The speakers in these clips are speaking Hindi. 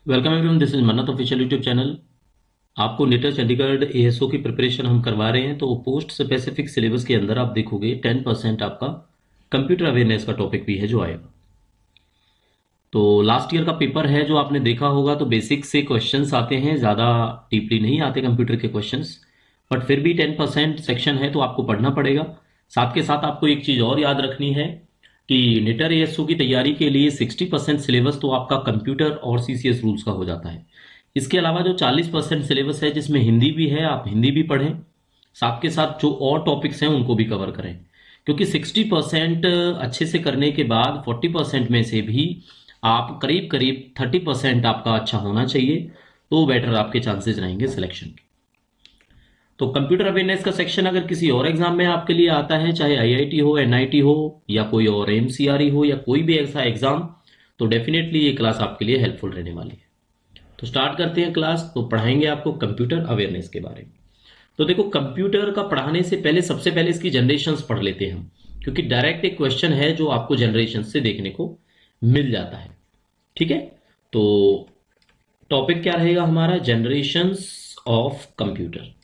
वेलकम एवरीवन, दिस इज मन्नत ऑफिशियल यूट्यूब चैनल। आपको नीटर चंडीगढ़ एएसओ की प्रिपरेशन हम करवा रहे हैं। तो पोस्ट स्पेसिफिक सिलेबस के अंदर आप देखोगे 10% आपका कंप्यूटर अवेयरनेस का टॉपिक भी है जो आएगा। तो लास्ट ईयर का पेपर है जो आपने देखा होगा, तो बेसिक से क्वेश्चंस आते हैं, ज़्यादा डीपली नहीं आते कंप्यूटर के क्वेश्चंस। बट फिर भी 10% सेक्शन है तो आपको पढ़ना पड़ेगा। साथ के साथ आपको एक चीज़ और याद रखनी है कि निटर एएसओ की तैयारी के लिए 60% सिलेबस तो आपका कंप्यूटर और सीसीएस रूल्स का हो जाता है। इसके अलावा जो 40% सिलेबस है जिसमें हिंदी भी है, आप हिंदी भी पढ़ें। साथ के साथ जो और टॉपिक्स हैं उनको भी कवर करें, क्योंकि 60% अच्छे से करने के बाद 40% में से भी आप करीब करीब 30% आपका अच्छा होना चाहिए, तो बेटर आपके चांसेस रहेंगे सिलेक्शन के। तो कंप्यूटर अवेयरनेस का सेक्शन अगर किसी और एग्जाम में आपके लिए आता है, चाहे आईआईटी हो, एनआईटी हो, या कोई और एमसीआरई हो, या कोई भी ऐसा एग्जाम, तो डेफिनेटली ये क्लास आपके लिए हेल्पफुल रहने वाली है। तो स्टार्ट करते हैं क्लास। तो पढ़ाएंगे आपको कंप्यूटर अवेयरनेस के बारे में। तो देखो, कंप्यूटर का पढ़ाने से पहले सबसे पहले इसकी जनरेशंस पढ़ लेते हैं हम, क्योंकि डायरेक्ट एक क्वेश्चन है जो आपको जनरेशन से देखने को मिल जाता है। ठीक है, तो टॉपिक क्या रहेगा हमारा? Generations of computer.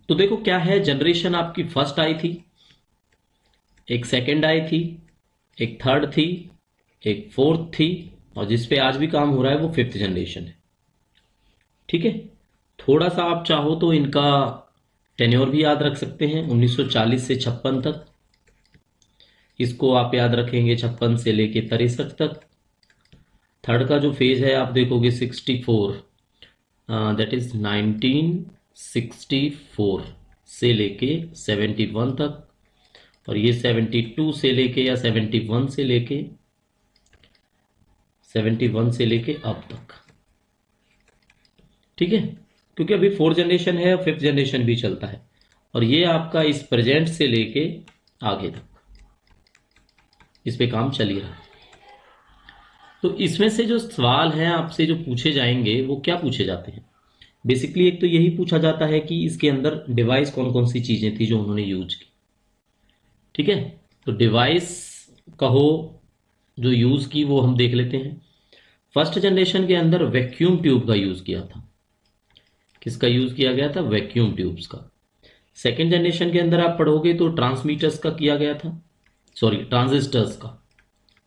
तो देखो क्या है, जनरेशन आपकी फर्स्ट आई थी, एक सेकंड आई थी, एक थर्ड थी, एक फोर्थ थी, और जिस पे आज भी काम हो रहा है वो फिफ्थ जनरेशन है। ठीक है, थोड़ा सा आप चाहो तो इनका टेन्योर भी याद रख सकते हैं, 1940 से 56 तक। इसको आप याद रखेंगे 56 से लेके 63 तक। थर्ड का जो फेज है आप देखोगे 64, दैट इज 1964 से लेके 71 तक। और ये 72 से लेके या 71 से लेके अब तक। ठीक है, क्योंकि अभी फोर्थ जनरेशन है, फिफ्थ जनरेशन भी चलता है, और ये आपका इस प्रेजेंट से लेके आगे तक इस पे काम चल ही रहा है। तो इसमें से जो सवाल हैं आपसे जो पूछे जाएंगे वो क्या पूछे जाते हैं? बेसिकली एक तो यही पूछा जाता है कि इसके अंदर डिवाइस कौन कौन सी चीजें थी जो उन्होंने यूज की। ठीक है, तो डिवाइस कहो जो यूज की वो हम देख लेते हैं। फर्स्ट जनरेशन के अंदर वैक्यूम ट्यूब का यूज किया था। किसका यूज किया गया था? वैक्यूम ट्यूब्स का। सेकेंड जनरेशन के अंदर आप पढ़ोगे तो ट्रांसमीटर्स का किया गया था, सॉरी ट्रांजिस्टर्स का।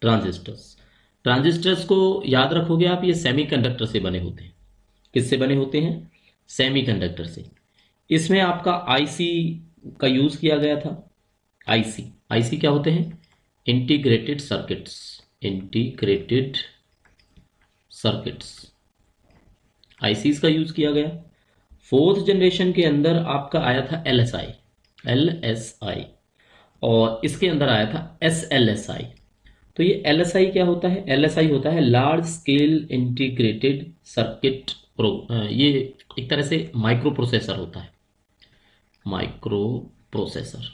ट्रांजिस्टर्स ट्रांजिस्टर्स को याद रखोगे आप, ये सेमीकंडक्टर से बने होते हैं। किससे बने होते हैं? सेमीकंडक्टर से। इसमें आपका आईसी का यूज किया गया था। आईसी आईसी क्या होते हैं? Integrated circuits. Integrated circuits, ICs का यूज किया गया। फोर्थ जनरेशन के अंदर आपका आया था एलएसआई। एलएसआई, और इसके अंदर आया था एसएलएसआई। तो ये एलएसआई क्या होता है? एलएसआई होता है लार्ज स्केल इंटीग्रेटेड सर्किट ये एक तरह से माइक्रो प्रोसेसर होता है। माइक्रो प्रोसेसर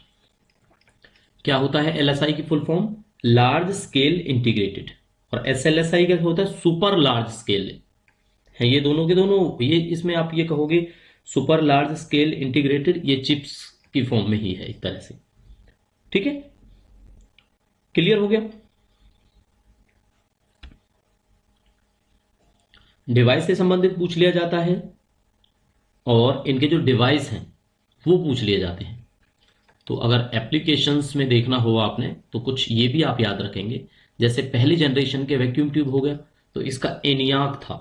क्या होता है? एलएसआई की full form large scale integrated. और एसएलएसआई क्या होता है? सुपर लार्ज स्केल है। ये दोनों के दोनों, ये इसमें आप ये कहोगे सुपर लार्ज स्केल इंटीग्रेटेड, ये चिप्स की फॉर्म में ही है एक तरह से। ठीक है, क्लियर हो गया? डिवाइस से संबंधित पूछ लिया जाता है, और इनके जो डिवाइस हैं वो पूछ लिए जाते हैं। तो अगर एप्लीकेशंस में देखना हो आपने तो कुछ ये भी आप याद रखेंगे। जैसे पहली जनरेशन के वैक्यूम ट्यूब हो गया, तो इसका एनियाक था।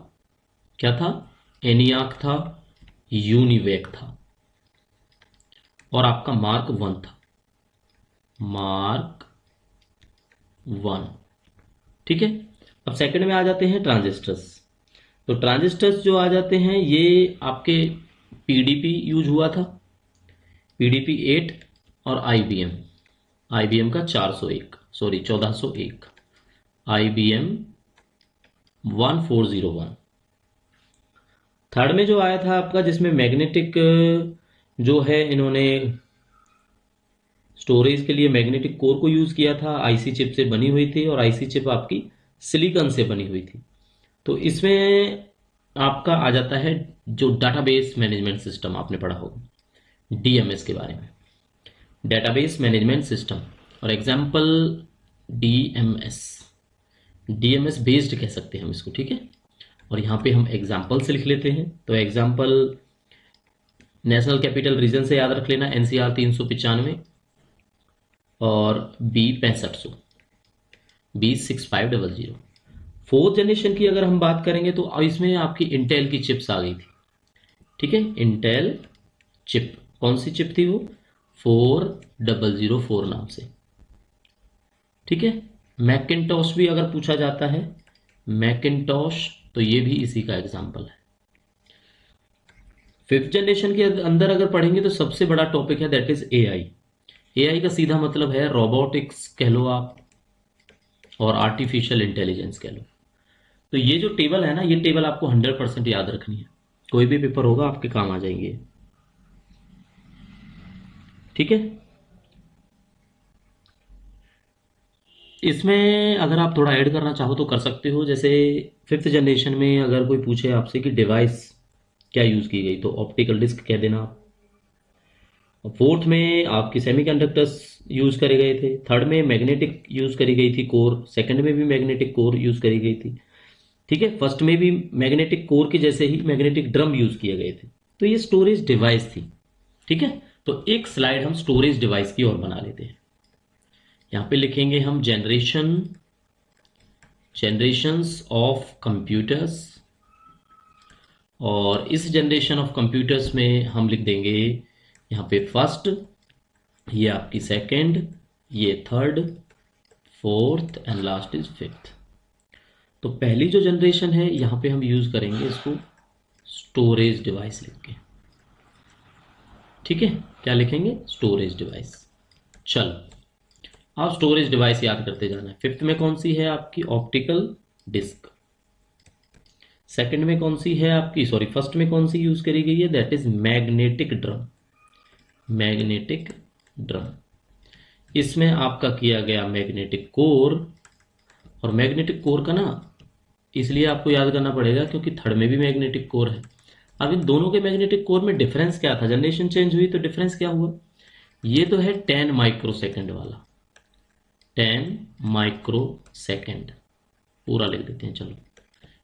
क्या था? एनियाक था, यूनिवेक था, और आपका मार्क वन था। Mark one. ठीक है, अब सेकंड में आ जाते हैं ट्रांजिस्टर्स। तो ट्रांजिस्टर्स जो आ जाते हैं ये आपके पीडीपी यूज हुआ था, पीडीपी 8, और आईबीएम। आईबीएम का 401, सॉरी 1401, आईबीएम 1401। थर्ड में जो आया था आपका, जिसमें मैग्नेटिक जो है, इन्होंने स्टोरेज के लिए मैग्नेटिक कोर को यूज किया था, आईसी चिप से बनी हुई थी, और आईसी चिप आपकी सिलिकॉन से बनी हुई थी। तो इसमें आपका आ जाता है जो डाटाबेस मैनेजमेंट सिस्टम, आपने पढ़ा होगा डीएमएस के बारे में। डेटाबेस मैनेजमेंट सिस्टम, और एग्जाम्पल डीएमएस, डीएमएस बेस्ड कह सकते हैं हम इसको, ठीक है। और यहाँ पे हम एग्जाम्पल से लिख लेते हैं। तो एग्जाम्पल नेशनल कैपिटल रीजन से याद रख लेना, एनसीआर 395 और बी 6500, बी 6500। फोर्थ जनरेशन की अगर हम बात करेंगे तो इसमें आपकी इंटेल की चिप्स आ गई थी, ठीक है। इंटेल चिप, कौन सी चिप थी वो? 4004 नाम से, ठीक है। मैकिन्टॉश भी अगर पूछा जाता है, मैकिन्टॉश, तो ये भी इसी का एग्जाम्पल है। फिफ्थ जनरेशन के अंदर अगर पढ़ेंगे तो सबसे बड़ा टॉपिक है दैट इज एआई। एआई का सीधा मतलब है रोबोटिक्स कह लो आप, और आर्टिफिशियल इंटेलिजेंस कह लो। तो ये जो टेबल है ना, ये टेबल आपको 100% याद रखनी है, कोई भी पेपर होगा आपके काम आ जाएंगे, ठीक है। इसमें अगर आप थोड़ा ऐड करना चाहो तो कर सकते हो। जैसे फिफ्थ जनरेशन में अगर कोई पूछे आपसे कि डिवाइस क्या यूज़ की गई, तो ऑप्टिकल डिस्क कह देना आप। फोर्थ में आपकी सेमीकंडक्टर्स यूज़ करे गए थे। थर्ड में मैग्नेटिक यूज़ करी गई थी कोर, सेकंड में भी मैग्नेटिक कोर यूज़ करी गई थी, ठीक है। फर्स्ट में भी मैग्नेटिक कोर के जैसे ही मैग्नेटिक ड्रम यूज़ किए गए थे। तो ये स्टोरेज डिवाइस थी, ठीक है। तो एक स्लाइड हम स्टोरेज डिवाइस की और बना लेते हैं। यहाँ पे लिखेंगे हम जनरेशंस ऑफ कंप्यूटर्स, और इस जनरेशन ऑफ कंप्यूटर्स में हम लिख देंगे यहाँ पे फर्स्ट, ये आपकी सेकंड, ये third, fourth and last is fifth. तो पहली जो जनरेशन है यहाँ पे हम यूज करेंगे इसको स्टोरेज डिवाइस लिख के, ठीक है। क्या लिखेंगे? Storage device. चलो आप स्टोरेज डिवाइस याद करते जाना है। फिफ्थ में कौन सी है आपकी? Optical disc. सेकंड में कौन सी है आपकी, सॉरी फर्स्ट में कौन सी यूज करी गई है? That is magnetic drum, magnetic drum. इसमें आपका किया गया मैग्नेटिक कोर, और मैग्नेटिक कोर का ना इसलिए आपको याद करना पड़ेगा क्योंकि थर्ड में भी मैग्नेटिक कोर है। अब इन दोनों के मैग्नेटिक कोर में डिफरेंस क्या था? जनरेशन चेंज हुई तो डिफरेंस क्या हुआ? ये तो है 10 माइक्रोसेकंड वाला, 10 माइक्रोसेकंड पूरा लिख देते हैं, चलो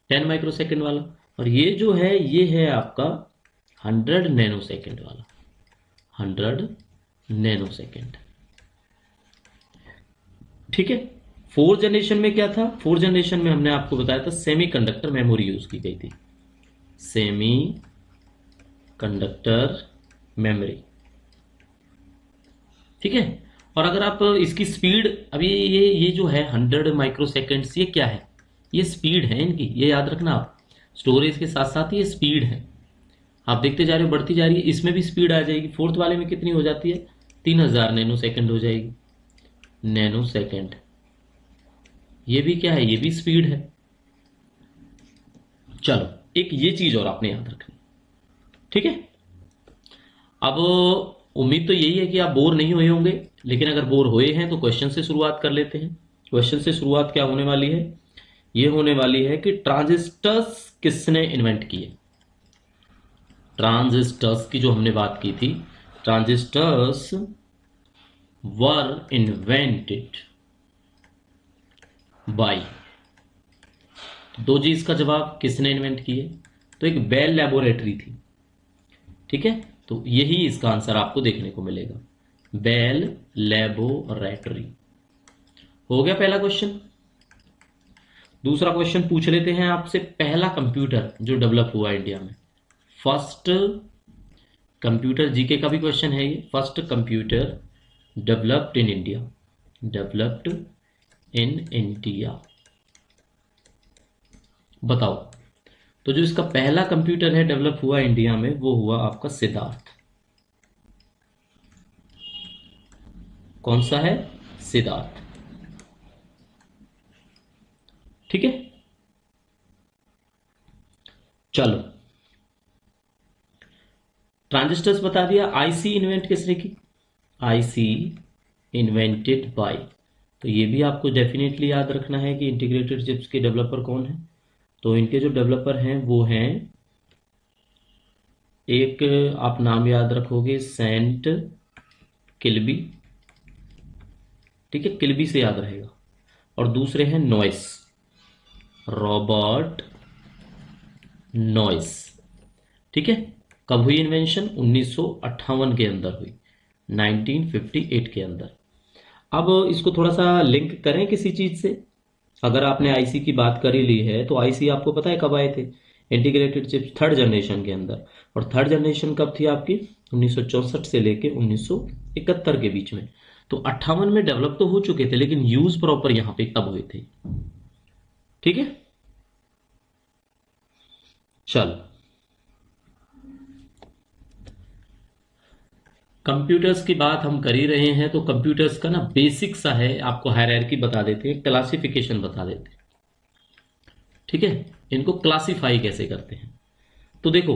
10 माइक्रोसेकंड वाला। और ये जो है ये है आपका 100 नैनोसेकंड वाला, 100 नैनोसेकंड, ठीक है। फोर्थ जनरेशन में क्या था? फोर्थ जनरेशन में हमने आपको बताया था सेमीकंडक्टर मेमोरी यूज की गई थी, सेमी कंडक्टर मेमोरी, ठीक है। और अगर आप इसकी स्पीड, अभी ये जो है 100 माइक्रोसेकंड्स, ये क्या है? ये स्पीड है इनकी, ये याद रखना आप। स्टोरेज के साथ साथ ये स्पीड है, आप देखते जा रहे हो बढ़ती जा रही है। इसमें भी स्पीड आ जाएगी। फोर्थ वाले में कितनी हो जाती है? 3000 नैनो सेकंड हो जाएगी, नैनो सेकंड। ये भी क्या है? ये भी स्पीड है। चलो एक ये चीज और आपने याद रखनी, ठीक है। अब उम्मीद तो यही है कि आप बोर नहीं हुए होंगे, लेकिन अगर बोर हुए हैं तो क्वेश्चन से शुरुआत कर लेते हैं। क्वेश्चन से शुरुआत क्या होने वाली है? ये होने वाली है कि ट्रांजिस्टर्स किसने इन्वेंट किए? ट्रांजिस्टर्स की जो हमने बात की थी, ट्रांजिस्टर्स वर इन्वेंटेड बाय, दो जी इसका जवाब किसने इन्वेंट किए? तो एक बेल लैबोरेटरी थी, ठीक है। तो यही इसका आंसर आपको देखने को मिलेगा, बेल लैबोरेटरी। हो गया पहला क्वेश्चन। दूसरा क्वेश्चन पूछ लेते हैं आपसे, पहला कंप्यूटर जो डेवलप हुआ इंडिया में, फर्स्ट कंप्यूटर, जीके का भी क्वेश्चन है ये, first computer developed in India, developed in India, बताओ। तो जो इसका पहला कंप्यूटर है डेवलप हुआ इंडिया में, वो हुआ आपका सिद्धार्थ। कौन सा है? सिद्धार्थ, ठीक है। चलो ट्रांजिस्टर्स बता दिया। आईसी इन्वेंट किसने की? आईसी इन्वेंटेड बाय, तो ये भी आपको डेफिनेटली याद रखना है कि इंटीग्रेटेड चिप्स के डेवलपर कौन है। तो इनके जो डेवलपर हैं वो हैं, एक आप नाम याद रखोगे सेंट किल्बी, ठीक है, किल्बी से याद रहेगा। और दूसरे हैं नॉइस, रॉबर्ट नॉइस, ठीक है। कब हुई इन्वेंशन? 1958 के अंदर हुई, 1958 के अंदर। अब इसको थोड़ा सा लिंक करें किसी चीज से। अगर आपने आईसी की बात कर ही ली है तो आईसी आपको पता है कब आए थे? इंटीग्रेटेड चिप्स थर्ड जनरेशन के अंदर। और थर्ड जनरेशन कब थी आपकी? 1964 से लेके 1971 के बीच में। तो 58 में डेवलप तो हो चुके थे, लेकिन यूज प्रॉपर यहां पे तब हुए थे, ठीक है। चल, कंप्यूटर्स की बात हम कर ही रहे हैं तो कंप्यूटर्स का ना बेसिक सा है, आपको हायरार्की बता देते हैं, क्लासिफिकेशन बता देते हैं, ठीक है। इनको क्लासिफाई कैसे करते हैं? तो देखो,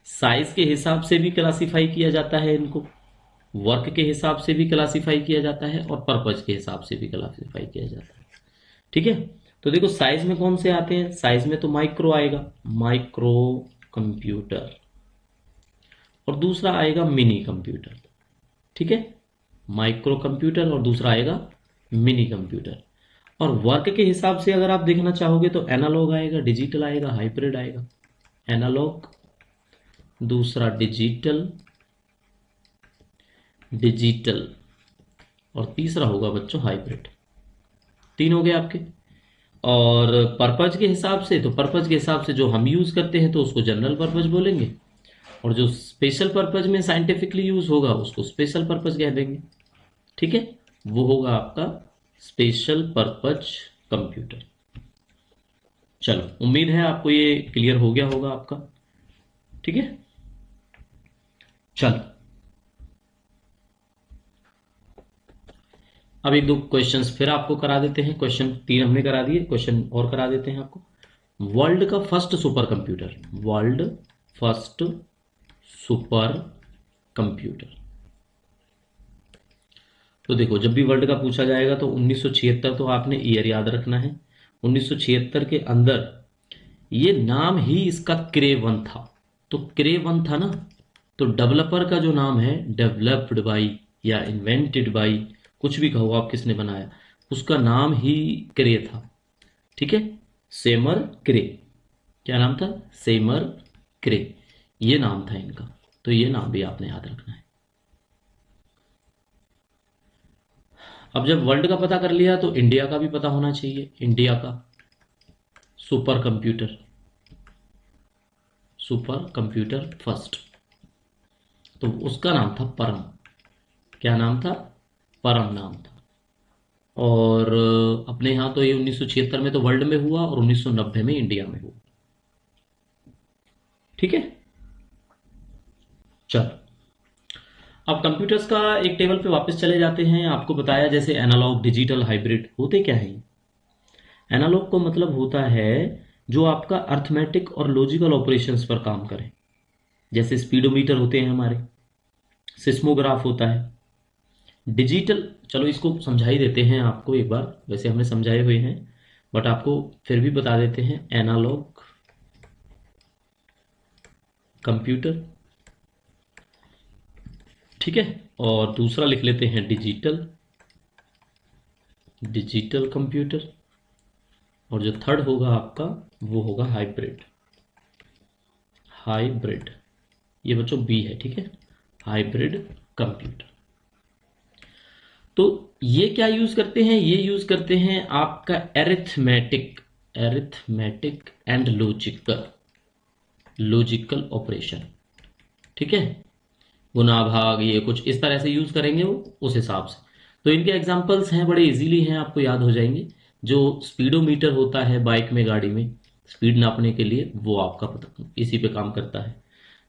साइज के हिसाब से भी क्लासिफाई किया जाता है इनको, वर्क के हिसाब से भी क्लासिफाई किया जाता है, और पर्पज के हिसाब से भी क्लासिफाई किया जाता है, ठीक है। तो देखो, साइज में कौन से आते हैं? साइज में तो माइक्रो आएगा, माइक्रो कंप्यूटर, और दूसरा आएगा मिनी कंप्यूटर, ठीक है। माइक्रो कंप्यूटर और दूसरा आएगा मिनी कंप्यूटर। और वर्क के हिसाब से अगर आप देखना चाहोगे तो एनालॉग आएगा, डिजिटल आएगा, हाइब्रिड आएगा। एनालॉग, दूसरा डिजिटल, डिजिटल, और तीसरा होगा बच्चों हाइब्रिड। तीन हो गए आपके। और पर्पज के हिसाब से, तो पर्पज के हिसाब से जो हम यूज करते हैं तो उसको जनरल पर्पज बोलेंगे, और जो स्पेशल पर्पज में साइंटिफिकली यूज होगा उसको स्पेशल पर्पज कह देंगे, ठीक है। वो होगा आपका स्पेशल पर्पज कंप्यूटर। चलो, उम्मीद है आपको ये क्लियर हो गया होगा आपका, ठीक है। चलो, अब एक दो क्वेश्चंस फिर आपको करा देते हैं। क्वेश्चन 3 हमने करा दिए, क्वेश्चन और करा देते हैं आपको। वर्ल्ड का first super computer, world first super computer. तो देखो, जब भी वर्ल्ड का पूछा जाएगा तो 1976 तो आपने ईयर याद रखना है। 1976 के अंदर ये नाम ही इसका क्रे वन था। तो क्रे वन था ना, तो डेवलपर का जो नाम है, डेवलप्ड बाई या इन्वेंटेड बाई, कुछ भी कहो आप, किसने बनाया, उसका नाम ही क्रे था, ठीक है। सेमर क्रे, क्या नाम था? सेमर क्रे, ये नाम था इनका। तो ये नाम भी आपने याद रखना है। अब जब वर्ल्ड का पता कर लिया तो इंडिया का भी पता होना चाहिए। इंडिया का super computer, super computer first, तो उसका नाम था परम। क्या नाम था? परम नाम था। और अपने यहाँ तो ये 1976 में तो वर्ल्ड में हुआ और 1990 में इंडिया में हुआ, ठीक है। चलो, अब कंप्यूटर्स का एक टेबल पे वापस चले जाते हैं। आपको बताया जैसे एनालॉग, डिजिटल, हाइब्रिड होते क्या है। एनालॉग को मतलब होता है जो आपका अर्थमेटिक और लॉजिकल ऑपरेशंस पर काम करे, जैसे स्पीडोमीटर होते हैं हमारे, सिस्मोग्राफ होता है। डिजिटल, चलो इसको समझा ही देते हैं आपको एक बार, वैसे हमने समझाए हुए हैं बट आपको फिर भी बता देते हैं। एनालॉग कंप्यूटर, ठीक है। और दूसरा लिख लेते हैं डिजिटल, डिजिटल कंप्यूटर। और जो थर्ड होगा आपका वो होगा हाइब्रिड, हाइब्रिड, ये बच्चों बी है, ठीक है, हाइब्रिड कंप्यूटर। तो ये क्या यूज करते हैं? ये यूज करते हैं आपका arithmetic, arithmetic and logical, logical operation, ठीक है। गुना भाग ये कुछ इस तरह से यूज करेंगे वो, उस हिसाब से। तो इनके एग्जांपल्स हैं, बड़े इजीली हैं, आपको याद हो जाएंगे। जो स्पीडोमीटर होता है बाइक में, गाड़ी में स्पीड नापने के लिए, वो आपका पता इसी पे काम करता है।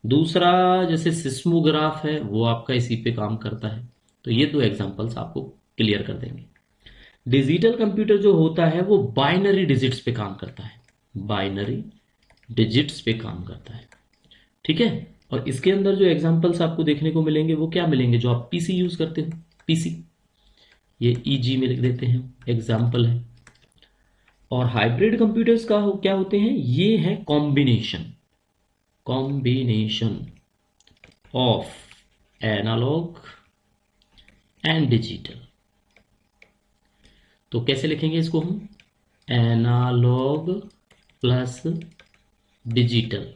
दूसरा जैसे सिस्मोग्राफ है, वो आपका इसी पे काम करता है। तो ये दो एग्जांपल्स आपको क्लियर कर देंगे। डिजिटल कंप्यूटर जो होता है वो बाइनरी डिजिट्स पे काम करता है, बाइनरी डिजिट्स पे काम करता है, ठीक है। और इसके अंदर जो एग्जांपल्स आपको देखने को मिलेंगे वो क्या मिलेंगे? जो आप पीसी यूज करते हो, पीसी, ये ईजी में लिख देते हैं, एग्जाम्पल है। और हाइब्रिड कंप्यूटर्स का क्या होते हैं? ये है combination, combination of analog and digital. तो कैसे लिखेंगे इसको हम? एनालॉग प्लस डिजिटल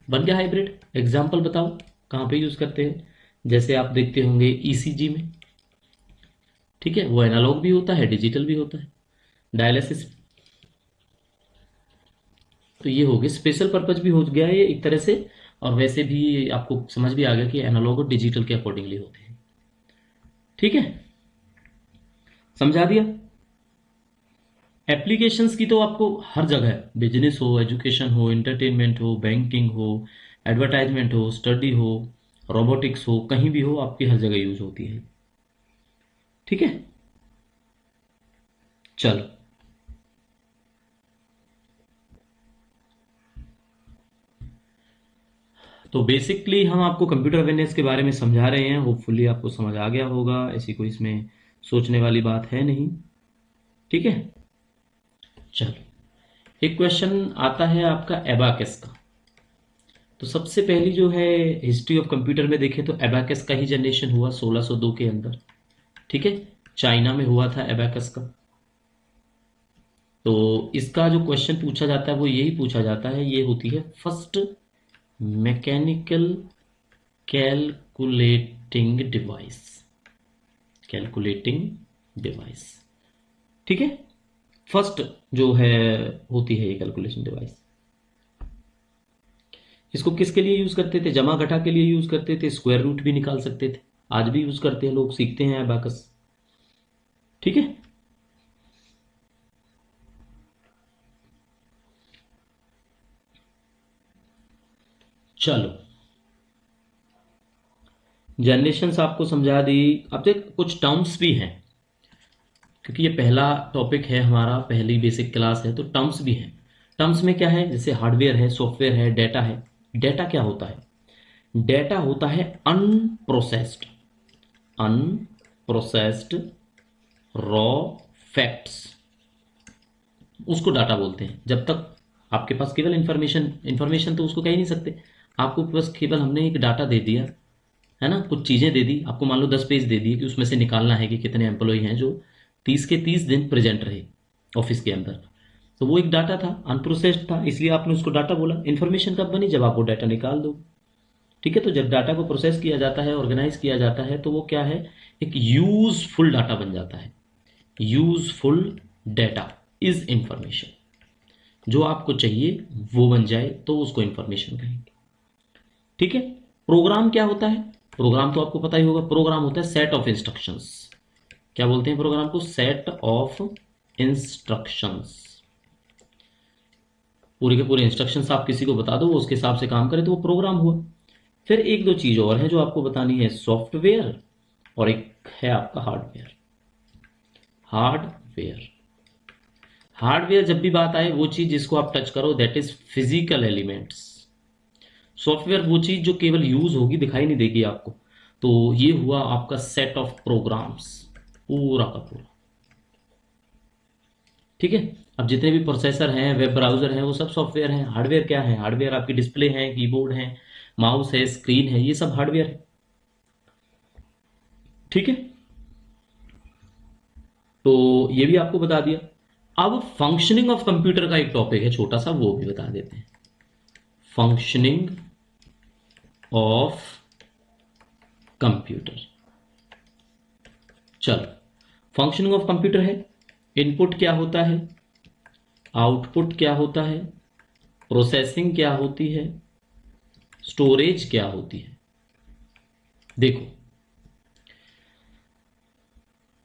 बन गया हाइब्रिड। एग्जाम्पल बताओ कहाँ पे यूज करते हैं? जैसे आप देखते होंगे ईसीजी में, ठीक है, वो एनालॉग भी होता है डिजिटल भी होता है। डायलिसिस, तो ये हो गया स्पेशल पर्पज भी हो गया है ये एक तरह से, और वैसे भी आपको समझ भी आ गया कि एनालॉग और डिजिटल के अकॉर्डिंगली होते हैं। ठीक है, समझा दिया। एप्लीकेशंस की तो आपको हर जगह, बिजनेस हो, एजुकेशन हो, एंटरटेनमेंट हो, बैंकिंग हो, एडवर्टाइजमेंट हो, स्टडी हो, रोबोटिक्स हो, कहीं भी हो आपकी हर जगह यूज होती है। ठीक है, चलो। तो बेसिकली हम आपको कंप्यूटर अवेयरनेस के बारे में समझा रहे हैं, होपफुली आपको समझ आ गया होगा, ऐसी कोई इसमें सोचने वाली बात है नहीं। ठीक है, चलो। एक क्वेश्चन आता है आपका एबाकस का। तो सबसे पहली जो है हिस्ट्री ऑफ कंप्यूटर में देखें तो एबाकस का ही जनरेशन हुआ 1602 के अंदर। ठीक है, चाइना में हुआ था एबाकस का। तो इसका जो क्वेश्चन पूछा जाता है वो यही पूछा जाता है, ये होती है first mechanical calculating device. Calculating device, ठीक है, फर्स्ट जो है होती है ये कैलकुलेशन डिवाइस। इसको किसके लिए यूज करते थे? जमा घटा के लिए यूज करते थे, स्क्वायर रूट भी निकाल सकते थे, आज भी यूज करते हैं लोग, सीखते हैं अबाकस। ठीक है, चलो। जनरेशंस आपको समझा दी। अब देख कुछ टर्म्स भी हैं, क्योंकि ये पहला टॉपिक है हमारा, पहली बेसिक क्लास है, तो टर्म्स भी हैं। टर्म्स में क्या है? जैसे हार्डवेयर है, सॉफ्टवेयर है, डेटा है। डेटा क्या होता है? डेटा होता है अनप्रोसेस्ड, अनप्रोसेस्ड रॉ फैक्ट्स, उसको डाटा बोलते हैं। जब तक आपके पास केवल इंफॉर्मेशन, इंफॉर्मेशन तो उसको कह ही नहीं सकते, आपको बस केवल हमने एक डाटा दे दिया है ना, कुछ चीज़ें दे दी आपको, मान लो 10 पेज दे दिए कि उसमें से निकालना है कि कितने एम्प्लॉय हैं जो 30 के 30 दिन प्रेजेंट रहे ऑफिस के अंदर। तो वो एक डाटा था, अनप्रोसेस्ड था, इसलिए आपने उसको डाटा बोला। इन्फॉर्मेशन कब बनी? जब आप वो डाटा निकाल दो। ठीक है, तो जब डाटा को प्रोसेस किया जाता है, ऑर्गेनाइज किया जाता है, तो वो क्या है? एक यूजफुल डाटा बन जाता है। Useful data is information. जो आपको चाहिए वो बन जाए तो उसको इंफॉर्मेशन कहेंगे। ठीक है, प्रोग्राम क्या होता है? प्रोग्राम तो आपको पता ही होगा, प्रोग्राम होता है सेट ऑफ इंस्ट्रक्शंस। क्या बोलते हैं प्रोग्राम को? Set of instructions. पूरे के पूरे इंस्ट्रक्शंस आप किसी को बता दो, वो उसके हिसाब से काम करे तो वो प्रोग्राम हुआ। फिर एक दो चीज और है जो आपको बतानी है, सॉफ्टवेयर और एक है आपका हार्डवेयर। हार्डवेयर, हार्डवेयर जब भी बात आए वो चीज जिसको आप टच करो that is physical elements. Software वो चीज जो केवल यूज होगी, दिखाई नहीं देगी आपको। तो ये हुआ आपका सेट ऑफ प्रोग्राम्स, पूरा का पूरा। ठीक है, अब जितने भी प्रोसेसर हैं, वेब ब्राउजर हैं, वो सब सॉफ्टवेयर हैं। हार्डवेयर क्या है? हार्डवेयर आपकी डिस्प्ले है, कीबोर्ड है, माउस है, स्क्रीन है, ये सब हार्डवेयर है। ठीक है, तो ये भी आपको बता दिया। अब फंक्शनिंग ऑफ कंप्यूटर का एक टॉपिक है छोटा सा, वो भी बता देते हैं। Functioning of computer. चलो, फंक्शनिंग ऑफ कंप्यूटर है, इनपुट क्या होता है, आउटपुट क्या होता है, प्रोसेसिंग क्या होती है, स्टोरेज क्या होती है। देखो,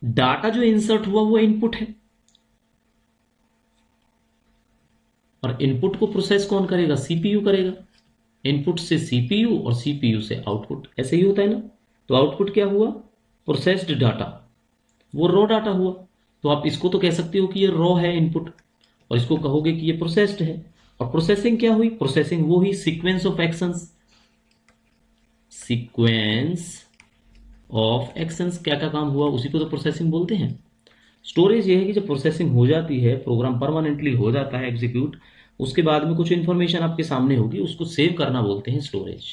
डाटा जो इंसर्ट हुआ वो इनपुट है, और इनपुट को प्रोसेस कौन करेगा? सीपीयू करेगा। इनपुट से सीपीयू और सीपीयू से आउटपुट, ऐसे ही होता है ना। तो आउटपुट क्या हुआ? प्रोसेस्ड डाटा, वो रॉ डाटा हुआ। तो आप इसको तो कह सकते हो कि ये रॉ है इनपुट, और इसको कहोगे कि ये प्रोसेस्ड है। और प्रोसेसिंग क्या हुई? प्रोसेसिंग वो ही sequence of actions, sequence of actions, क्या क्या काम हुआ उसी को तो प्रोसेसिंग बोलते हैं। स्टोरेज ये है कि जब प्रोसेसिंग हो जाती है, प्रोग्राम परमानेंटली हो जाता है एग्जीक्यूट, उसके बाद में कुछ इंफॉर्मेशन आपके सामने होगी, उसको सेव करना बोलते हैं स्टोरेज।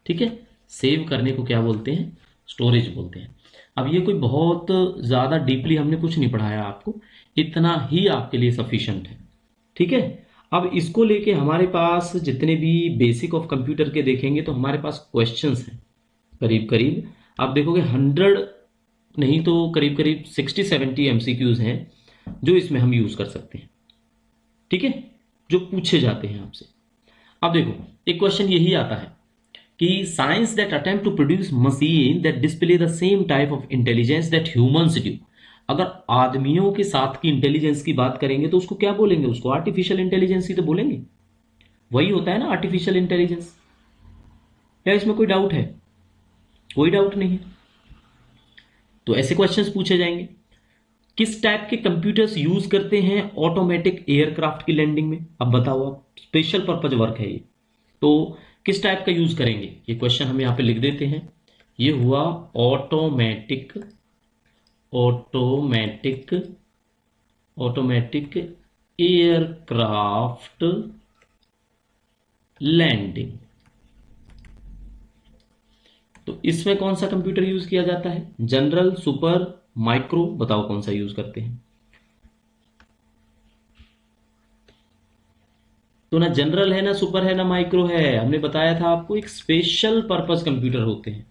ठीक है, सेव करने को क्या बोलते हैं? स्टोरेज बोलते हैं। अब ये कोई बहुत ज़्यादा डीपली हमने कुछ नहीं पढ़ाया आपको, इतना ही आपके लिए सफिशिएंट है। ठीक है, अब इसको लेके हमारे पास जितने भी बेसिक ऑफ कंप्यूटर के देखेंगे तो हमारे पास क्वेश्चंस हैं करीब करीब, आप देखोगे 100 नहीं तो करीब करीब 60-70 MCQs हैं जो इसमें हम यूज़ कर सकते हैं। ठीक है, जो पूछे जाते हैं आपसे। अब देखो एक क्वेश्चन यही आता है कि science that attempt to produce machine that display the same type of intelligence that humans do. अगर आदमियों के साथ की इंटेलिजेंस की बात करेंगे तो उसको क्या बोलेंगे? उसको आर्टिफिशियल इंटेलिजेंस ही तो बोलेंगे। वही होता है ना आर्टिफिशियल इंटेलिजेंस। क्या इसमें कोई डाउट है? कोई डाउट नहीं है। तो ऐसे क्वेश्चंस पूछे जाएंगे। किस टाइप के कंप्यूटर्स यूज करते हैं ऑटोमेटिक एयरक्राफ्ट की लैंडिंग में? अब बताओ, आप स्पेशल पर्पज वर्क है ये, तो किस टाइप का यूज करेंगे? ये क्वेश्चन हम यहां पे लिख देते हैं। ये हुआ automatic automatic automatic aircraft landing. तो इसमें कौन सा कंप्यूटर यूज किया जाता है? General, super, micro? बताओ कौन सा यूज करते हैं? तो ना जनरल है, ना सुपर है, ना माइक्रो है। हमने बताया था आपको एक स्पेशल पर्पस कंप्यूटर होते हैं।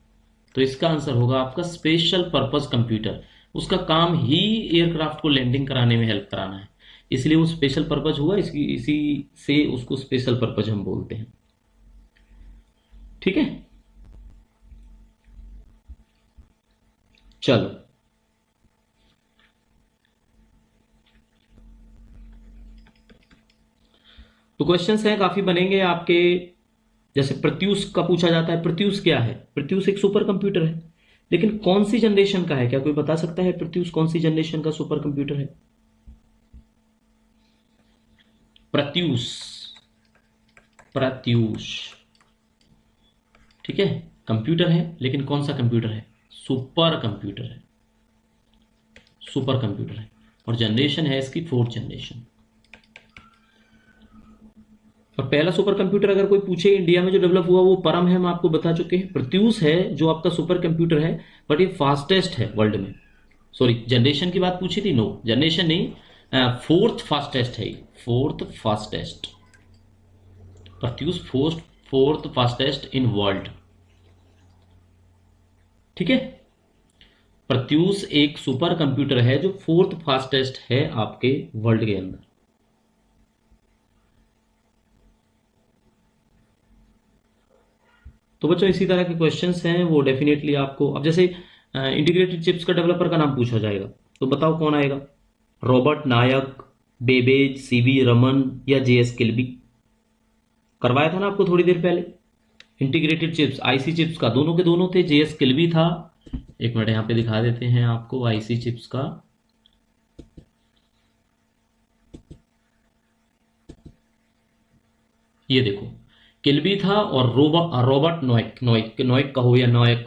तो इसका आंसर होगा आपका स्पेशल पर्पस कंप्यूटर। उसका काम ही एयरक्राफ्ट को लैंडिंग कराने में हेल्प कराना है, इसलिए वो स्पेशल पर्पज हुआ। इसी से उसको स्पेशल पर्पज हम बोलते हैं। ठीक है, चलो तो क्वेश्चंस हैं काफी बनेंगे आपके। जैसे प्रत्यूष का पूछा जाता है। प्रत्यूष क्या है? प्रत्यूष एक सुपर कंप्यूटर है, लेकिन कौन सी जनरेशन का है? क्या कोई बता सकता है प्रत्यूष कौन सी जनरेशन का सुपर कंप्यूटर है? प्रत्यूष, प्रत्यूष, ठीक है, कंप्यूटर है, लेकिन कौन सा कंप्यूटर है? सुपर कंप्यूटर है, सुपर कंप्यूटर है। और जनरेशन है इसकी 4th जनरेशन। और पहला सुपर कंप्यूटर अगर कोई पूछे इंडिया में जो डेवलप हुआ वो परम है, हम आपको बता चुके हैं। प्रत्यूष है जो आपका सुपर कंप्यूटर है, बट ये फास्टेस्ट है वर्ल्ड में। सॉरी, जनरेशन की बात पूछी थी, नो जनरेशन नहीं, 4th फास्टेस्ट है ये, 4th fastest. Pratyush 4th fastest in world. ठीक है, प्रत्यूष एक सुपर कंप्यूटर है जो 4th फास्टेस्ट है आपके वर्ल्ड के अंदर। तो बच्चों इसी तरह के क्वेश्चंस हैं, वो डेफिनेटली आपको। अब जैसे इंटीग्रेटेड चिप्स का डेवलपर का नाम पूछा जाएगा तो बताओ कौन आएगा? रॉबर्ट नायक, बेबेज, सीवी रमन या जेएस किल्बी? करवाया था ना आपको थोड़ी देर पहले। इंटीग्रेटेड चिप्स, आईसी चिप्स का दोनों के दोनों थे। जेएस किल्बी था, एक मिनट यहां पे दिखा देते हैं आपको आईसी चिप्स का। ये देखो, किल्बी था और रॉबर्ट नोएक, नोएक का हो या नोएक,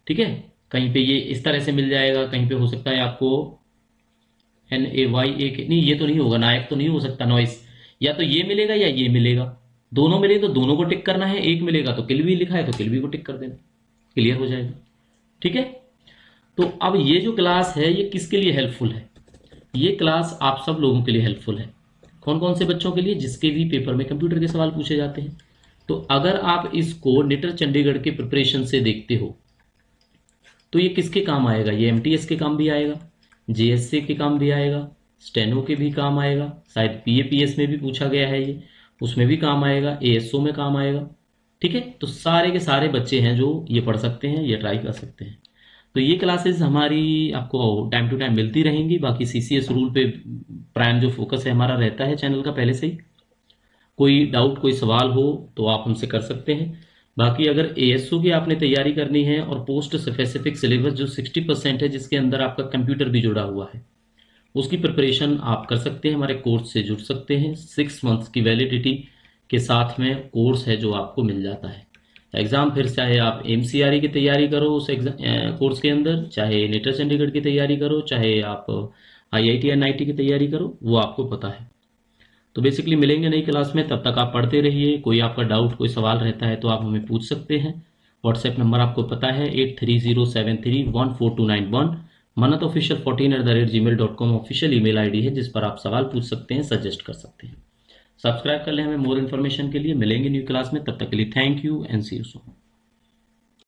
ठीक है। कहीं पे ये इस तरह से मिल जाएगा, कहीं पे हो सकता है आपको NAY एक, नहीं ये तो नहीं होगा, नायक तो नहीं हो सकता, नॉइस। या तो ये मिलेगा या ये मिलेगा, दोनों मिले तो दोनों को टिक करना है, एक मिलेगा तो किल्बी लिखा है तो किल्बी को टिक कर देना, क्लियर हो जाएगा। ठीक है, तो अब ये जो क्लास है ये किसके लिए हेल्पफुल है? ये क्लास आप सब लोगों के लिए हेल्पफुल है। कौन कौन से बच्चों के लिए? जिसके भी पेपर में कंप्यूटर के सवाल पूछे जाते हैं। तो अगर आप इसको निटर चंडीगढ़ के प्रिपरेशन से देखते हो तो ये किसके काम आएगा? ये MTS के काम भी आएगा, JSC के काम भी आएगा, स्टेनो के भी काम आएगा, शायद PAPS में भी पूछा गया है ये, उसमें भी काम आएगा, ASO में काम आएगा। ठीक है, तो सारे के सारे बच्चे हैं जो ये पढ़ सकते हैं, ये ट्राई कर सकते हैं। तो ये क्लासेस हमारी आपको टाइम टू टाइम मिलती रहेंगी। बाकी CCS रूल पे प्राइम जो फोकस है हमारा रहता है चैनल का पहले से ही। कोई डाउट, कोई सवाल हो तो आप हमसे कर सकते हैं। बाकी अगर ASO की आपने तैयारी करनी है और पोस्ट स्पेसिफिक सिलेबस जो 60% है, जिसके अंदर आपका कंप्यूटर भी जुड़ा हुआ है, उसकी प्रिपरेशन आप कर सकते हैं, हमारे कोर्स से जुड़ सकते हैं। 6 मंथ्स की वैलिडिटी के साथ में कोर्स है जो आपको मिल जाता है। एग्ज़ाम फिर चाहे आप MCRE की तैयारी करो उस कोर्स के अंदर, चाहे नेटर चंडीगढ़ की तैयारी करो, चाहे आप IIT NIT की तैयारी करो, वो आपको पता है। तो बेसिकली मिलेंगे नई क्लास में, तब तक आप पढ़ते रहिए। कोई आपका डाउट, कोई सवाल रहता है तो आप हमें पूछ सकते हैं। व्हाट्सएप नंबर आपको पता है 8307314291। manatofficial14@gmail.com ऑफिशियल ईमेल आईडी है जिस पर आप सवाल पूछ सकते हैं, सजेस्ट कर सकते हैं। सब्सक्राइब कर लें हमें मोर इन्फॉर्मेशन के लिए। मिलेंगे न्यू क्लास में, तब तक के लिए thank you and see you soon.